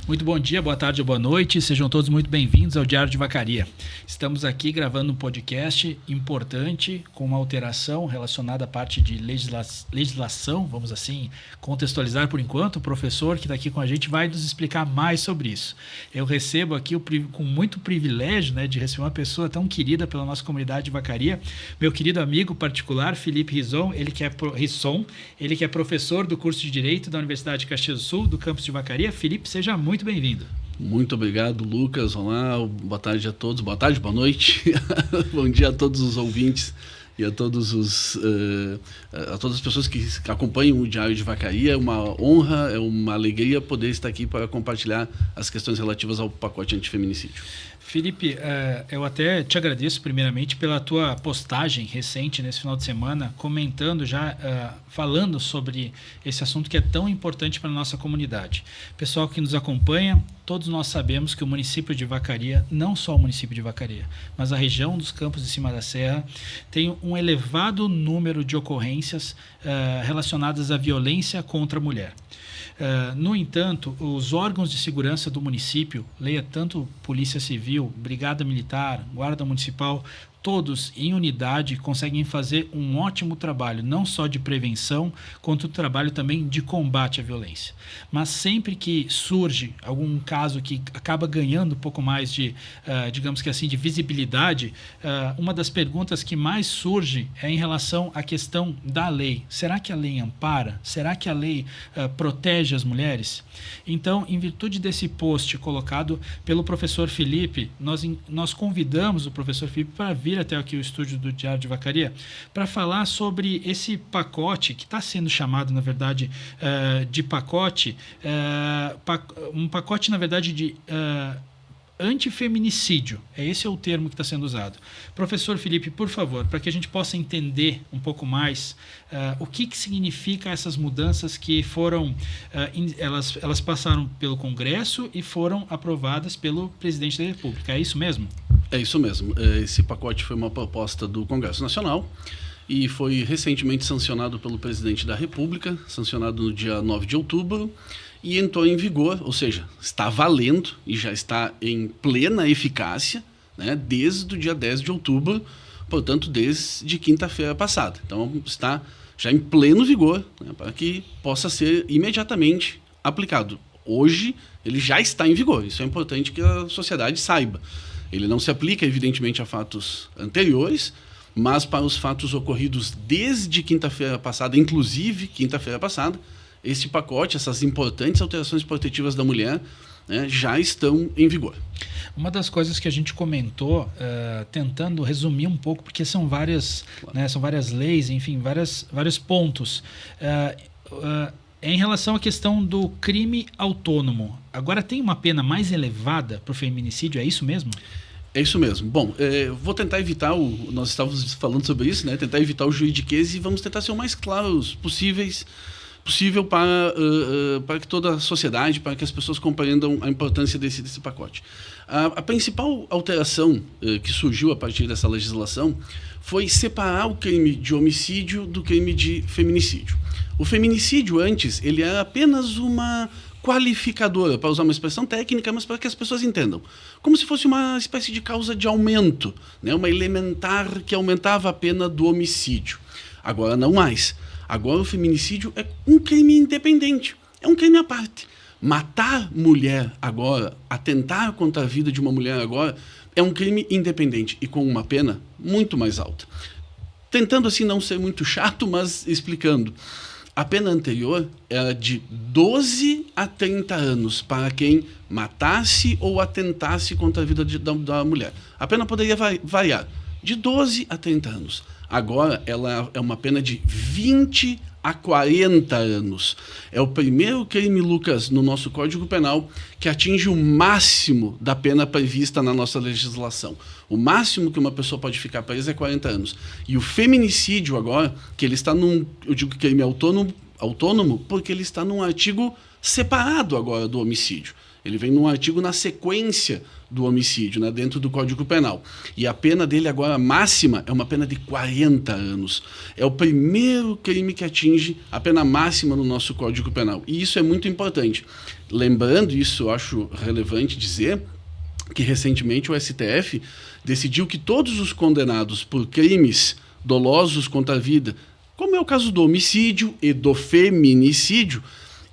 Muito bom dia, boa tarde ou boa noite, sejam todos muito bem-vindos ao Diário de Vacaria. Estamos aqui gravando um podcast importante com uma alteração relacionada à parte de legislação, vamos assim contextualizar por enquanto. O professor que está aqui com a gente vai nos explicar mais sobre isso. Eu recebo aqui com muito privilégio, né, de receber uma pessoa tão querida pela nossa comunidade de Vacaria, meu querido amigo particular, Felipe Risson, ele que é professor do curso de Direito da Universidade de Caxias do Sul, do campus de Vacaria. Felipe, seja muito bem-vindo. Muito obrigado, Lucas. Olá, boa tarde a todos. Boa tarde, boa noite. Bom dia a todos os ouvintes e a todas as pessoas que acompanham o Diário de Vacaria. É uma honra, é uma alegria poder estar aqui para compartilhar as questões relativas ao pacote antifeminicídio. Felipe, eu até te agradeço primeiramente pela tua postagem recente nesse final de semana, comentando falando sobre esse assunto que é tão importante para a nossa comunidade. Pessoal que nos acompanha, todos nós sabemos que o município de Vacaria, não só o município de Vacaria, mas a região dos Campos de Cima da Serra, tem um elevado número de ocorrências relacionadas à violência contra a mulher. No entanto, os órgãos de segurança do município, leia tanto Polícia Civil, Brigada Militar, Guarda Municipal, todos em unidade conseguem fazer um ótimo trabalho, não só de prevenção, quanto trabalho também de combate à violência. Mas sempre que surge algum caso que acaba ganhando um pouco mais de, digamos que assim, de visibilidade, uma das perguntas que mais surge é em relação à questão da lei. Será que a lei ampara? Será que a lei protege as mulheres? Então, em virtude desse post colocado pelo professor Felipe, nós convidamos o professor Felipe para vir até aqui o estúdio do Diário de Vacaria para falar sobre esse pacote que está sendo chamado, na verdade, de pacote, um pacote, na verdade, de antifeminicídio. Esse é o termo que está sendo usado. Professor Felipe, por favor, para que a gente possa entender um pouco mais o que significa essas mudanças que foram, elas passaram pelo Congresso e foram aprovadas pelo presidente da República. É isso mesmo? É isso mesmo. Esse pacote foi uma proposta do Congresso Nacional e foi recentemente sancionado pelo presidente da República, sancionado no dia 9 de outubro, e entrou em vigor, ou seja, está valendo e já está em plena eficácia, né, desde o dia 10 de outubro, portanto, desde quinta-feira passada. Então, está já em pleno vigor, né, para que possa ser imediatamente aplicado. Hoje, ele já está em vigor. Isso é importante que a sociedade saiba. Ele não se aplica, evidentemente, a fatos anteriores, mas para os fatos ocorridos desde quinta-feira passada, inclusive quinta-feira passada, esse pacote, essas importantes alterações protetivas da mulher, né, já estão em vigor. Uma das coisas que a gente comentou, tentando resumir um pouco, porque são várias, né, são várias leis, enfim, vários pontos, em relação à questão do crime autônomo. Agora tem uma pena mais elevada para o feminicídio, é isso mesmo? É isso mesmo. Bom, vou tentar evitar, nós estávamos falando sobre isso, né? Tentar evitar o juridiquês e vamos tentar ser o mais claros possível para que toda a sociedade, para que as pessoas compreendam a importância desse pacote. A principal alteração que surgiu a partir dessa legislação foi separar o crime de homicídio do crime de feminicídio. O feminicídio antes, ele era apenas uma qualificadora, para usar uma expressão técnica, mas para que as pessoas entendam. Como se fosse uma espécie de causa de aumento, né? Uma elementar que aumentava a pena do homicídio. Agora não mais. Agora o feminicídio é um crime independente, é um crime à parte. Matar mulher agora, atentar contra a vida de uma mulher agora, é um crime independente e com uma pena muito mais alta. Tentando assim não ser muito chato, mas explicando. A pena anterior era de 12 a 30 anos para quem matasse ou atentasse contra a vida da mulher. A pena poderia variar de 12 a 30 anos. Agora ela é uma pena de 20 a 40 anos. É o primeiro crime, Lucas, no nosso Código Penal que atinge o máximo da pena prevista na nossa legislação. O máximo que uma pessoa pode ficar presa é 40 anos. E o feminicídio agora, que ele está eu digo crime autônomo, autônomo porque ele está num artigo separado agora do homicídio. Ele vem num artigo na sequência do homicídio, né, dentro do Código Penal. E a pena dele agora máxima é uma pena de 40 anos. É o primeiro crime que atinge a pena máxima no nosso Código Penal. E isso é muito importante. Lembrando, isso eu acho relevante dizer, que recentemente o STF decidiu que todos os condenados por crimes dolosos contra a vida, como é o caso do homicídio e do feminicídio,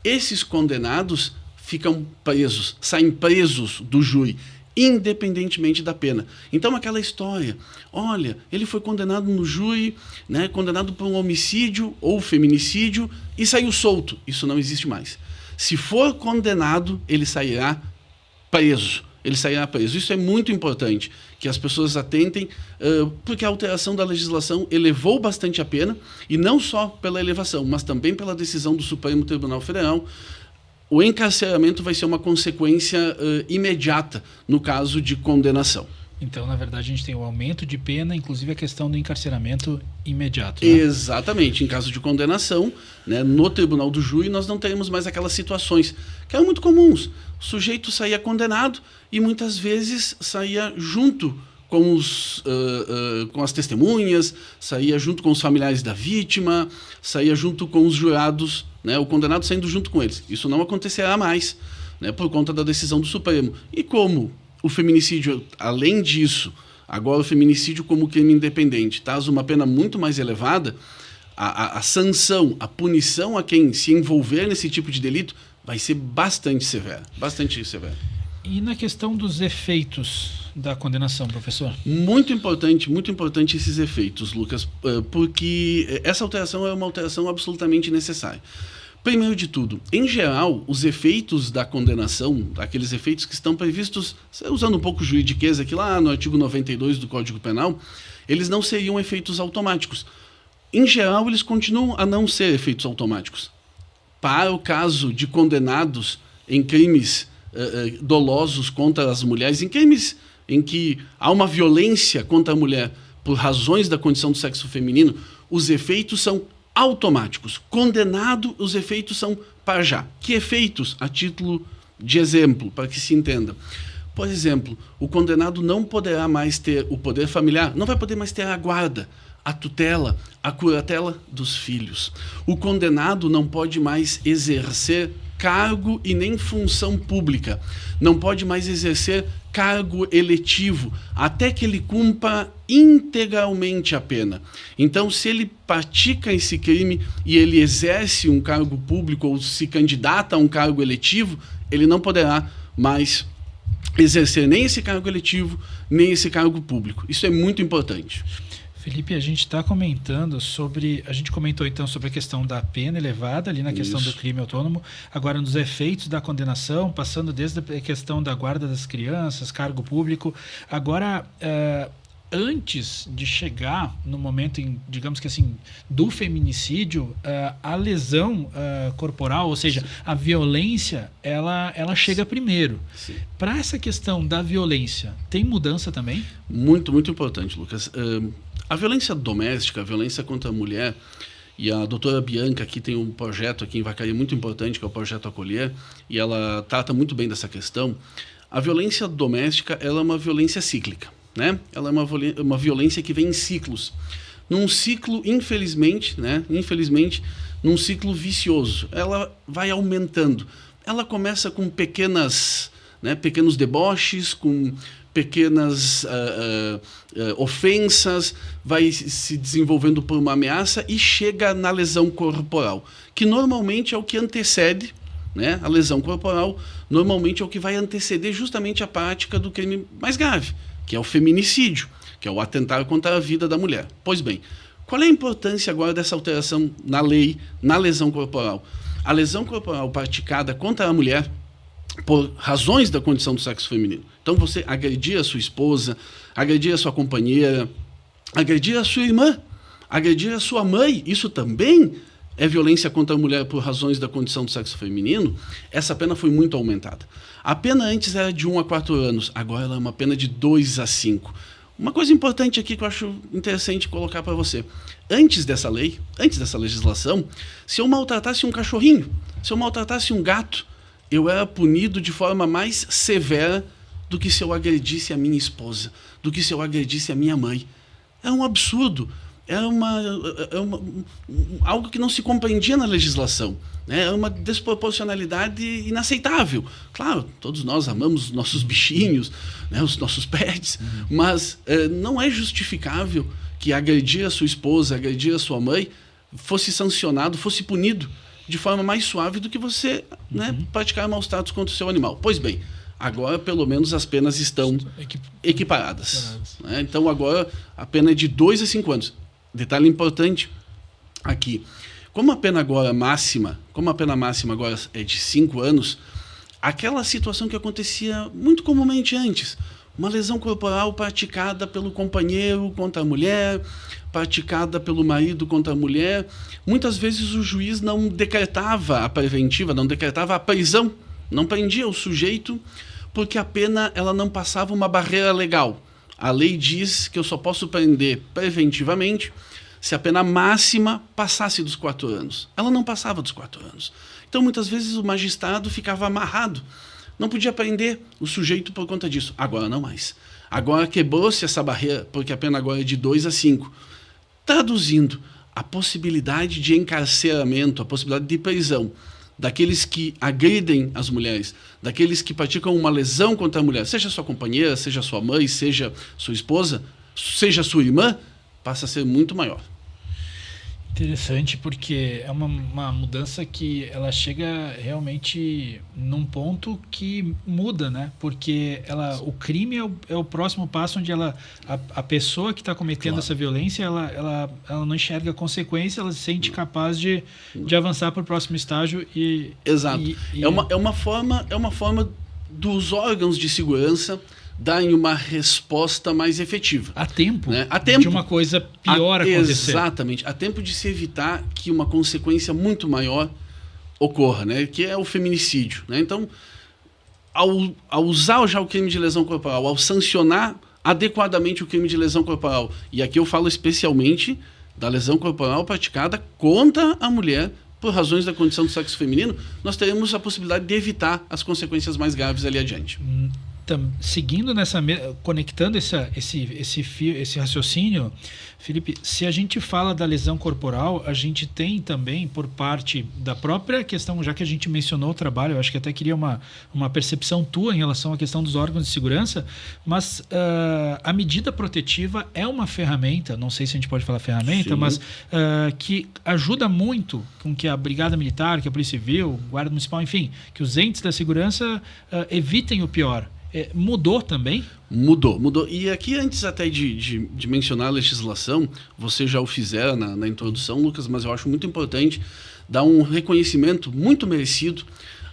esses condenados ficam presos, saem presos do júri, independentemente da pena. Então, aquela história, olha, ele foi condenado no júri, né, condenado por um homicídio ou feminicídio e saiu solto. Isso não existe mais. Se for condenado, ele sairá preso. Ele sairá preso. Isso é muito importante, que as pessoas atentem, porque a alteração da legislação elevou bastante a pena, e não só pela elevação, mas também pela decisão do Supremo Tribunal Federal. O encarceramento vai ser uma consequência imediata no caso de condenação. Então, na verdade, a gente tem o aumento de pena, inclusive a questão do encarceramento imediato. Né? Exatamente. Em caso de condenação, né, no tribunal do júri, nós não teremos mais aquelas situações que eram muito comuns. O sujeito saía condenado e muitas vezes saía junto com as testemunhas, saía junto com os familiares da vítima, saía junto com os jurados, né, o condenado saindo junto com eles. Isso não acontecerá mais, né, por conta da decisão do Supremo. E como o feminicídio, além disso, agora o feminicídio como crime independente traz uma pena muito mais elevada, a sanção, a punição a quem se envolver nesse tipo de delito vai ser bastante severa, bastante severa. E na questão dos efeitos da condenação, professor? Muito importante esses efeitos, Lucas, porque essa alteração é uma alteração absolutamente necessária. Primeiro de tudo, em geral, os efeitos da condenação, aqueles efeitos que estão previstos, usando um pouco o juridiquês aqui lá no artigo 92 do Código Penal, eles não seriam efeitos automáticos. Em geral, eles continuam a não ser efeitos automáticos. Para o caso de condenados em crimes dolosos contra as mulheres, em crimes em que há uma violência contra a mulher por razões da condição do sexo feminino, os efeitos são automáticos. Condenado, os efeitos são para já. Que efeitos? A título de exemplo, para que se entenda. Por exemplo, o condenado não poderá mais ter o poder familiar, não vai poder mais ter a guarda, a tutela, a curatela dos filhos. O condenado não pode mais exercer cargo e nem função pública. Não pode mais exercer cargo eletivo até que ele cumpra integralmente a pena. Então, se ele pratica esse crime e ele exerce um cargo público ou se candidata a um cargo eletivo, ele não poderá mais exercer nem esse cargo eletivo, nem esse cargo público. Isso é muito importante. Felipe, a gente está comentando sobre... A gente comentou então sobre a questão da pena elevada, ali na questão do crime autônomo, agora nos efeitos da condenação, passando desde a questão da guarda das crianças, cargo público. Agora, antes de chegar no momento, digamos que assim, do feminicídio, a lesão corporal, ou seja, a violência, ela chega primeiro. Para essa questão da violência, tem mudança também? Muito, muito importante, Lucas. A violência doméstica, a violência contra a mulher, e a doutora Bianca aqui tem um projeto aqui em Vacaria muito importante, que é o Projeto Acolher, e ela trata muito bem dessa questão. A violência doméstica, ela é uma violência cíclica, né? Ela é uma violência que vem em ciclos. Num ciclo, infelizmente, num ciclo vicioso. Ela vai aumentando. Ela começa com pequenos deboches, com pequenas ofensas, vai se desenvolvendo por uma ameaça e chega na lesão corporal, que normalmente é o que antecede, né? A lesão corporal normalmente é o que vai anteceder justamente a prática do crime mais grave, que é o feminicídio, que é o atentar contra a vida da mulher. Pois bem, qual é a importância agora dessa alteração na lei, na lesão corporal? A lesão corporal praticada contra a mulher por razões da condição do sexo feminino. Então, você agredir a sua esposa, agredir a sua companheira, agredir a sua irmã, agredir a sua mãe, isso também é violência contra a mulher por razões da condição do sexo feminino. Essa pena foi muito aumentada. A pena antes era de 1 a 4 anos, agora ela é uma pena de 2 a 5. Uma coisa importante aqui que eu acho interessante colocar para você. Antes dessa lei, antes dessa legislação, se eu maltratasse um cachorrinho, se eu maltratasse um gato, eu era punido de forma mais severa do que se eu agredisse a minha esposa, do que se eu agredisse a minha mãe. É um absurdo. É algo que não se compreendia na legislação. Né? É uma desproporcionalidade inaceitável. Claro, todos nós amamos os nossos bichinhos, né? Os nossos pets, mas não é justificável que agredir a sua esposa, agredir a sua mãe, fosse sancionado, fosse punido de forma mais suave do que você né, praticar maus tratos contra o seu animal. Pois bem, agora pelo menos as penas estão equiparadas. Né? Então agora a pena é de 2 a 5 anos. Detalhe importante aqui. Como a pena máxima agora é de 5 anos, aquela situação que acontecia muito comumente antes, uma lesão corporal praticada pelo companheiro contra a mulher, praticada pelo marido contra a mulher, muitas vezes o juiz não decretava a preventiva, não decretava a prisão, não prendia o sujeito, porque a pena ela não passava uma barreira legal. A lei diz que eu só posso prender preventivamente se a pena máxima passasse dos 4 anos. Ela não passava dos 4 anos. Então, muitas vezes, o magistrado ficava amarrado. Não podia prender o sujeito por conta disso. Agora, não mais. Agora, quebrou-se essa barreira, porque a pena agora é de 2 a 5. Traduzindo, a possibilidade de encarceramento, a possibilidade de prisão daqueles que agridem as mulheres, daqueles que praticam uma lesão contra a mulher, seja sua companheira, seja sua mãe, seja sua esposa, seja sua irmã, passa a ser muito maior. Interessante, porque é uma mudança que ela chega realmente num ponto que muda, né? Porque o crime é o próximo passo onde a pessoa que está cometendo essa violência, ela não enxerga a consequência, ela se sente capaz de avançar para o próximo estágio. Exato. É uma forma dos órgãos de segurança darem uma resposta mais efetiva. Há tempo, né? Há tempo de uma coisa pior acontecer. Exatamente. Há tempo de se evitar que uma consequência muito maior ocorra, né? Que é o feminicídio. Né? Então, ao usar já o crime de lesão corporal, ao sancionar adequadamente o crime de lesão corporal, e aqui eu falo especialmente da lesão corporal praticada contra a mulher por razões da condição do sexo feminino, nós teremos a possibilidade de evitar as consequências mais graves ali adiante. Seguindo conectando esse raciocínio, Felipe, se a gente fala da lesão corporal, a gente tem também por parte da própria questão, já que a gente mencionou o trabalho, eu acho que até queria uma percepção tua em relação à questão dos órgãos de segurança, mas a medida protetiva é uma ferramenta, não sei se a gente pode falar ferramenta, sim, mas que ajuda muito com que a Brigada Militar, que a Polícia Civil, Guarda Municipal, enfim, que os entes da segurança evitem o pior. Mudou também? Mudou. E aqui, antes até de mencionar a legislação, você já o fizeram na introdução, Lucas, mas eu acho muito importante dar um reconhecimento muito merecido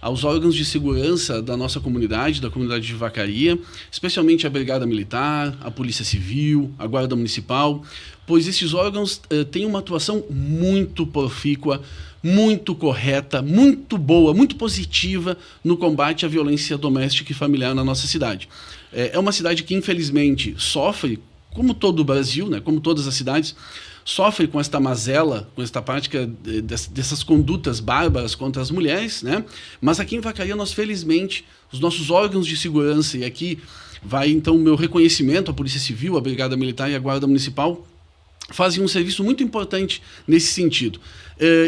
aos órgãos de segurança da nossa comunidade, da comunidade de Vacaria, especialmente a Brigada Militar, a Polícia Civil, a Guarda Municipal, pois esses órgãos têm uma atuação muito profícua, muito correta, muito boa, muito positiva no combate à violência doméstica e familiar na nossa cidade. É uma cidade que, infelizmente, sofre, como todo o Brasil, né, como todas as cidades, sofre com esta mazela, com esta prática dessas condutas bárbaras contra as mulheres, né? Mas aqui em Vacaria, nós, felizmente, os nossos órgãos de segurança, e aqui vai, então, o meu reconhecimento à Polícia Civil, à Brigada Militar e à Guarda Municipal, fazem um serviço muito importante nesse sentido,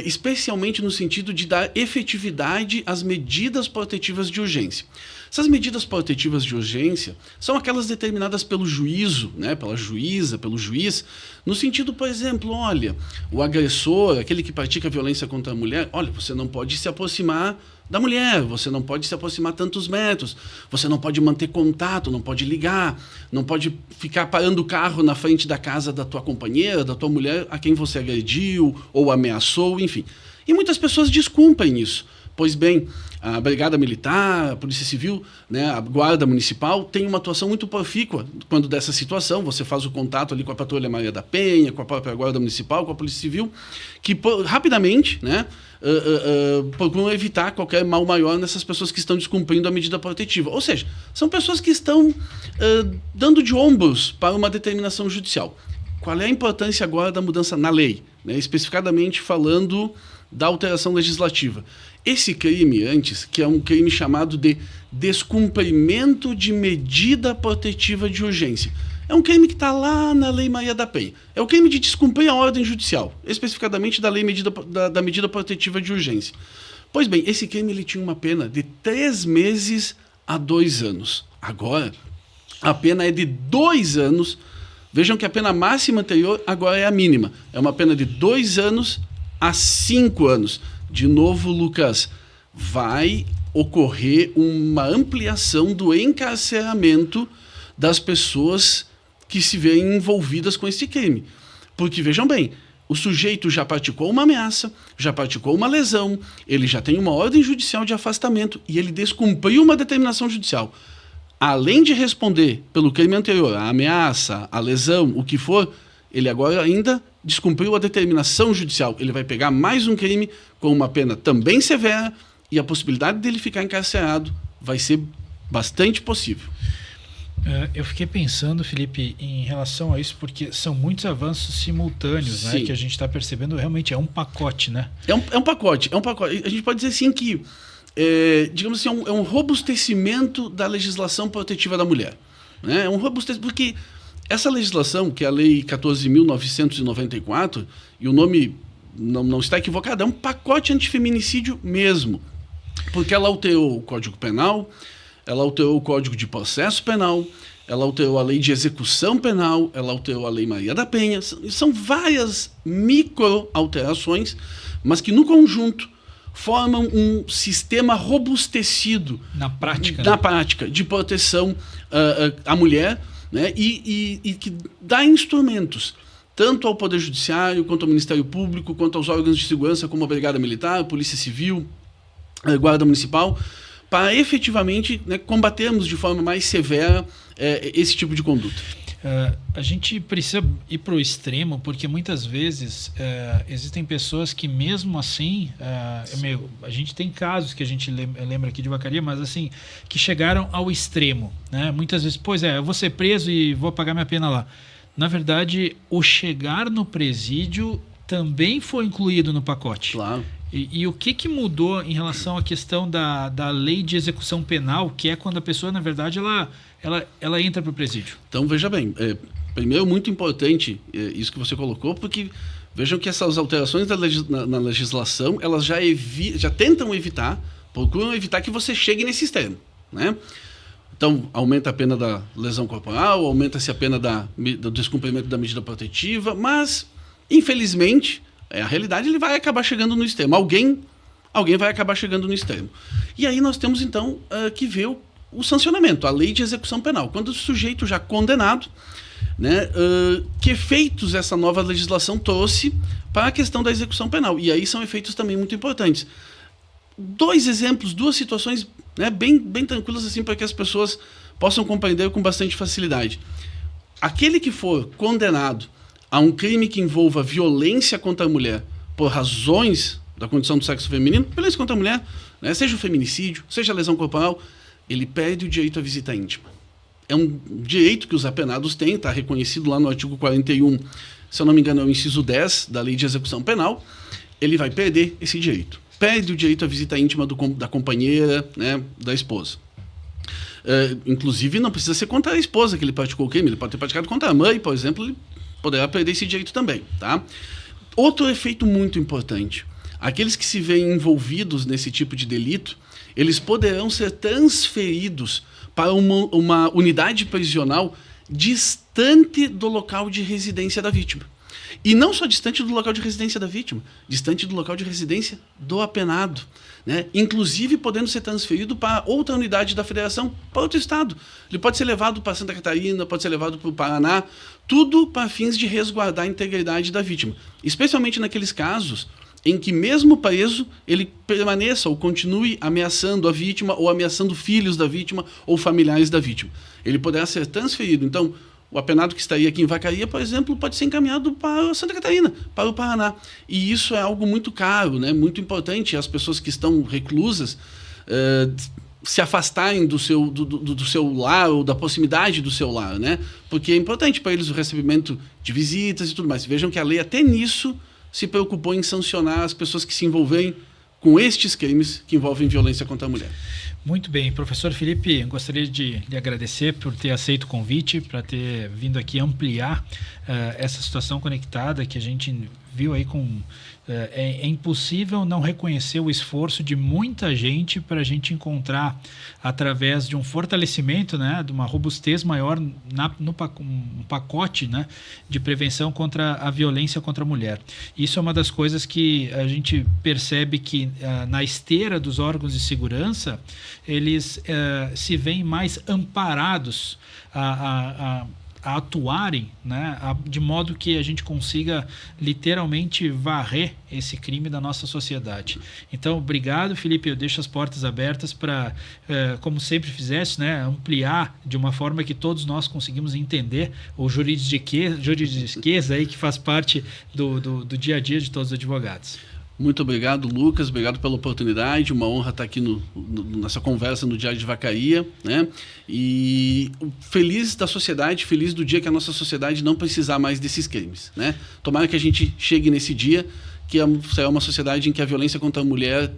especialmente no sentido de dar efetividade às medidas protetivas de urgência. Essas medidas protetivas de urgência são aquelas determinadas pelo juízo, né, pela juíza, pelo juiz, no sentido, por exemplo, olha, o agressor, aquele que pratica violência contra a mulher, olha, você não pode se aproximar da mulher, você não pode se aproximar tantos metros, você não pode manter contato, não pode ligar, não pode ficar parando o carro na frente da casa da tua companheira, da tua mulher a quem você agrediu ou ameaçou, enfim. E muitas pessoas descumprem isso. Pois bem, a Brigada Militar, a Polícia Civil, né, a Guarda Municipal tem uma atuação muito profícua quando dessa situação. Você faz o contato ali com a Patrulha Maria da Penha, com a própria Guarda Municipal, com a Polícia Civil, que rapidamente, né, procuram evitar qualquer mal maior nessas pessoas que estão descumprindo a medida protetiva. Ou seja, são pessoas que estão dando de ombros para uma determinação judicial. Qual é a importância agora da mudança na lei, né, especificadamente falando da alteração legislativa? Esse crime antes, que é um crime chamado de descumprimento de medida protetiva de urgência, é um crime que está lá na Lei Maria da Penha. É o crime de descumprir a ordem judicial, especificadamente da da medida protetiva de urgência. Pois bem, esse crime ele tinha uma pena de 3 meses a 2 anos. Agora, a pena é de 2 anos. Vejam que a pena máxima anterior agora é a mínima. É uma pena de 2 anos a 5 anos. De novo, Lucas, vai ocorrer uma ampliação do encarceramento das pessoas que se veem envolvidas com esse crime. Porque, vejam bem, o sujeito já praticou uma ameaça, já praticou uma lesão, ele já tem uma ordem judicial de afastamento e ele descumpriu uma determinação judicial. Além de responder pelo crime anterior, a ameaça, a lesão, o que for, ele agora ainda descumpriu a determinação judicial. Ele vai pegar mais um crime com uma pena também severa e a possibilidade dele ficar encarcerado vai ser bastante possível. Eu fiquei pensando, Felipe, em relação a isso, porque são muitos avanços simultâneos, né, que a gente está percebendo. Realmente é um pacote, né? É um pacote. A gente pode dizer assim que, digamos assim, é um robustecimento da legislação protetiva da mulher. Né? É um robustecimento, porque essa legislação, que é a Lei 14.994, e o nome não está equivocado, é um pacote antifeminicídio mesmo, porque ela alterou o Código Penal, ela alterou o Código de Processo Penal, ela alterou a Lei de Execução Penal, ela alterou a Lei Maria da Penha. São várias micro-alterações, mas que no conjunto formam um sistema robustecido na prática, de proteção à mulher, né? E que dá instrumentos tanto ao Poder Judiciário, quanto ao Ministério Público, quanto aos órgãos de segurança, como a Brigada Militar, a Polícia Civil, a Guarda Municipal, para efetivamente, né, combatermos de forma mais severa esse tipo de conduta. A gente precisa ir para o extremo, porque muitas vezes existem pessoas que mesmo assim, a gente tem casos que a gente lembra aqui de Vacaria, mas assim, que chegaram ao extremo, né? Muitas vezes, eu vou ser preso e vou pagar minha pena lá. Na verdade, o chegar no presídio também foi incluído no pacote. Claro. E o que mudou em relação à questão da lei de execução penal, que é quando a pessoa, na verdade, ela entra para o presídio? Então, veja bem, primeiro, muito importante isso que você colocou, porque vejam que essas alterações na legislação, elas já tentam procuram evitar que você chegue nesse extremo, né? Então, aumenta a pena da lesão corporal, aumenta-se a pena do descumprimento da medida protetiva, mas, infelizmente, a realidade, ele vai acabar chegando no extremo. Alguém vai acabar chegando no extremo. E aí nós temos, então, que ver o sancionamento, a lei de execução penal. Quando o sujeito já condenado, né, que efeitos essa nova legislação trouxe para a questão da execução penal. E aí são efeitos também muito importantes. 2 exemplos, 2 situações, né, bem tranquilas assim, para que as pessoas possam compreender com bastante facilidade. Aquele que for condenado a um crime que envolva violência contra a mulher por razões da condição do sexo feminino, violência contra a mulher, né, seja o feminicídio, seja a lesão corporal, ele perde o direito à visita íntima. É um direito que os apenados têm, está reconhecido lá no artigo 41, se eu não me engano é o inciso 10 da Lei de Execução Penal, ele vai perder esse direito. Perde o direito à visita íntima da companheira, né, da esposa. Inclusive, não precisa ser contra a esposa que ele praticou o crime, ele pode ter praticado contra a mãe, por exemplo, ele poderá perder esse direito também. Tá? Outro efeito muito importante, aqueles que se veem envolvidos nesse tipo de delito, eles poderão ser transferidos para uma unidade prisional distante do local de residência da vítima. E não só distante do local de residência da vítima, distante do local de residência do apenado, né? Inclusive podendo ser transferido para outra unidade da federação, para outro estado. Ele pode ser levado para Santa Catarina, pode ser levado para o Paraná, tudo para fins de resguardar a integridade da vítima. Especialmente naqueles casos em que mesmo preso, ele permaneça ou continue ameaçando a vítima ou ameaçando filhos da vítima ou familiares da vítima. Ele poderá ser transferido. Então, o apenado que estaria aqui em Vacaria, por exemplo, pode ser encaminhado para Santa Catarina, para o Paraná. E isso é algo muito caro, né? Muito importante. As pessoas que estão reclusas se afastarem do seu lar ou da proximidade do seu lar, né? Porque é importante para eles o recebimento de visitas e tudo mais. Vejam que a lei até nisso se preocupou em sancionar as pessoas que se envolvem com estes crimes que envolvem violência contra a mulher. Muito bem. Professor Felipe, gostaria de lhe agradecer por ter aceito o convite, para ter vindo aqui ampliar essa situação conectada que a gente viu aí com... É impossível não reconhecer o esforço de muita gente para a gente encontrar, através de um fortalecimento, né, de uma robustez maior no pacote, né, de prevenção contra a violência contra a mulher. Isso é uma das coisas que a gente percebe que na esteira dos órgãos de segurança, eles se veem mais amparados a atuarem, né, de modo que a gente consiga literalmente varrer esse crime da nossa sociedade. Então, obrigado, Felipe. Eu deixo as portas abertas para, como sempre fizesse, né, ampliar de uma forma que todos nós conseguimos entender o juridiquês aí que faz parte do dia a dia de todos os advogados. Muito obrigado, Lucas. Obrigado pela oportunidade. Uma honra estar aqui nessa conversa no Diário de Vacaria, né? E feliz da sociedade, feliz do dia que a nossa sociedade não precisar mais desses crimes, né? Tomara que a gente chegue nesse dia que será uma sociedade em que a violência contra a mulher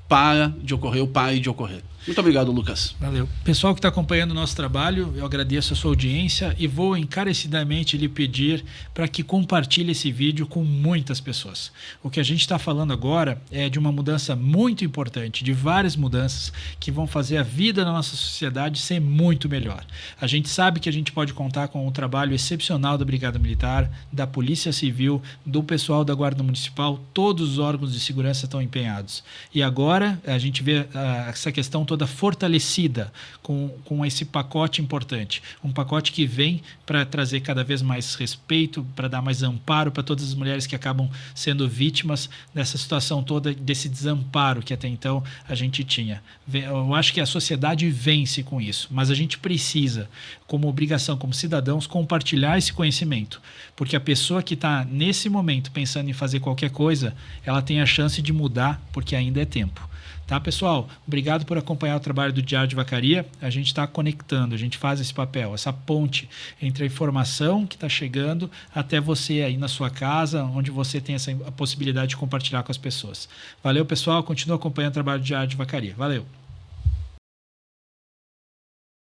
pare de ocorrer. Muito obrigado, Lucas. Valeu. Pessoal que está acompanhando o nosso trabalho, eu agradeço a sua audiência e vou encarecidamente lhe pedir para que compartilhe esse vídeo com muitas pessoas. O que a gente está falando agora é de uma mudança muito importante, de várias mudanças que vão fazer a vida da nossa sociedade ser muito melhor. A gente sabe que a gente pode contar com um trabalho excepcional da Brigada Militar, da Polícia Civil, do pessoal da Guarda Municipal, todos os órgãos de segurança estão empenhados. E agora a gente vê essa questão toda fortalecida com esse pacote importante. Um pacote que vem para trazer cada vez mais respeito, para dar mais amparo para todas as mulheres que acabam sendo vítimas dessa situação toda, desse desamparo que até então a gente tinha. Eu acho que a sociedade vence com isso, mas a gente precisa, como obrigação, como cidadãos, compartilhar esse conhecimento, porque a pessoa que está nesse momento pensando em fazer qualquer coisa, ela tem a chance de mudar, porque ainda é tempo. Tá, pessoal? Obrigado por acompanhar o trabalho do Diário de Vacaria. A gente está conectando, a gente faz esse papel, essa ponte entre a informação que está chegando até você aí na sua casa, onde você tem a possibilidade de compartilhar com as pessoas. Valeu, pessoal. Continua acompanhando o trabalho do Diário de Vacaria. Valeu.